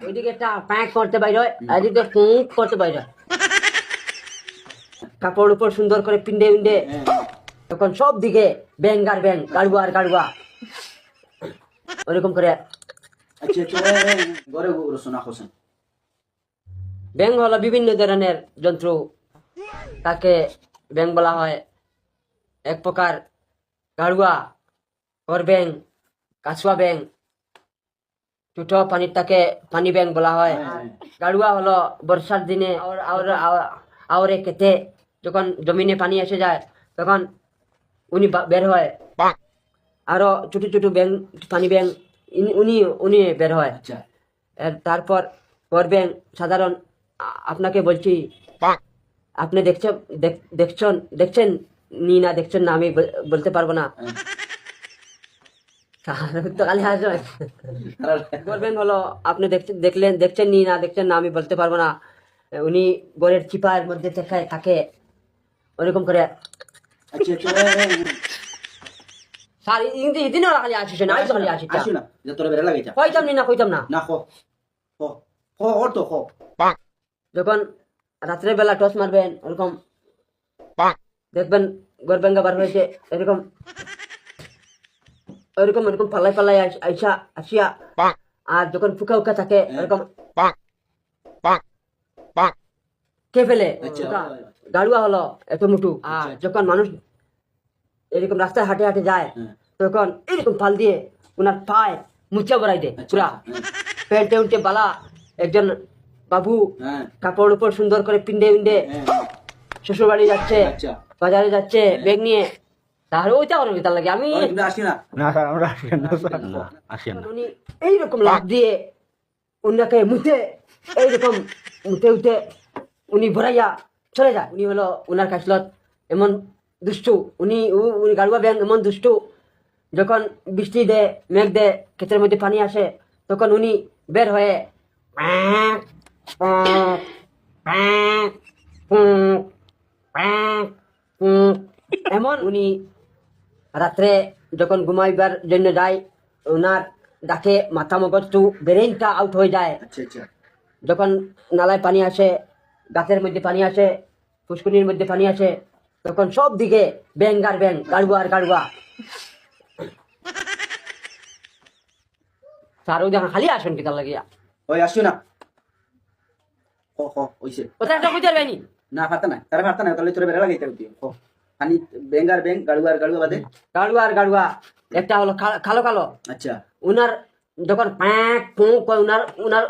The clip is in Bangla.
ওইদিকে একটা প্যাঁক করতে বাইরে হয়, আর এদিকে কুঁক করতে বাইরে হয়। কাপড় উপর সুন্দর করে পিন্ডে উন্ডে, তখন সব দিকে ব্যাং আর ব্যাং, গাড়ুয়া আর গাড়ুয়া, ওরকম করে। আচ্ছা ঘরে রচনা করছেন। ব্যাং হলো বিভিন্ন ধরনের জন্তু, তাকে ব্যাং বলা হয়। এক প্রকার গাড়ুয়া, ঘর ব্যাং, কাছুয়া ব্যাং, ছোট পানির তাকে পানি ব্যাং বলা হয়। গাড়ুয়া হলো বর্ষার দিনে আওরে খেতে যখন জমিনে পানি এসে যায় তখন উনি বের হয়। আরো ছোট ছোট ব্যাং, পানি ব্যাং, উনি উনি বের হয়। আচ্ছা তারপর ঘর ব্যাং সাধারণ, আপনাকে বলছি, আপনি দেখছেন নি না দেখছেন না আমি বলতে পারবো না। তো খালি হাসবেন। বলবেন হলো আপনি দেখছেন নি না দেখছেন না আমি বলতে পারবো না। উনি ঘরের চিপার মধ্যে থাকে ওরকম করে। আচ্ছা স্যার ইদিনও খালি আসিস না, আইসো খালি আসিস আসু না যে তোর বেড়া লাগাইতা কইতাম না। না ওর তো যখন রাত্রের বেলা টস মারবেন ওরকম দেখবেন ঘর ভেঙ্গা বার হয়েছে, এরকম ওইরকম এরকম পাল্লাই আসিয়া, আর যখন ফুকা উকা থাকে এরকম কে ফেলে। গাড়ুয়া হলো এত মুটু। আর যখন মানুষ এরকম রাস্তায় হাঁটে যায় তখন এরকম পাল দিয়ে ওনার পায়ে মুচা বড়াই দেয় পুরা। পেন্টে উল্টে বালা একজন বাবু কাপড় উপর সুন্দর করে পিন্ডে উন্ডে শ্বশুর বাড়ি যাচ্ছে, বাজারে যাচ্ছে ব্যাগ নিয়ে, তাহলে ওইটা করো তার লাগে। আমি আসি না উনি এইরকম লাভ দিয়ে উনাকে মুতে, এইরকম মুতে উনি ভরাইয়া চলে যায়। উনি হলো উনার কাছলত এমন দুষ্টু, উনি গাড়ুয়া ব্যাং এমন দুষ্টু, যখন বৃষ্টি দেয় মেঘ দেয় ক্ষেতের মধ্যে পানি আসে তখন উনি বের হয়ে এমন উনি রাত্রে যখন ঘুমাইবার জন্য যায় ওনার ডাকে মাথা মগজটু ব্রেনটা আউট হয়ে যায়। যখন নালায় পানি আসে, গাছের মধ্যে পানি আসে, পুষ্করিণীর মধ্যে পানি আসে তখন সব দিকে ব্যাং আর ব্যাং, গাড়ুয়া আর গাড়ুয়া। স্যার ওই দেখা খালি আসেন কি তার লাগিয়া ওই আসু না ওইছে ওটা একটা বুঝতে পারবেনি না ফাতা না তারা ফাতা না তাহলে তোর বেড়া লাগাইতে হইতো খানি বেঙ্গার বেং গাড়ুয়া বাদে গাড়ুয়া আর গাড়ুয়া। একটা হলো কালো কালো। আচ্ছা উনার যখন প্যাঁক পুঁক উনার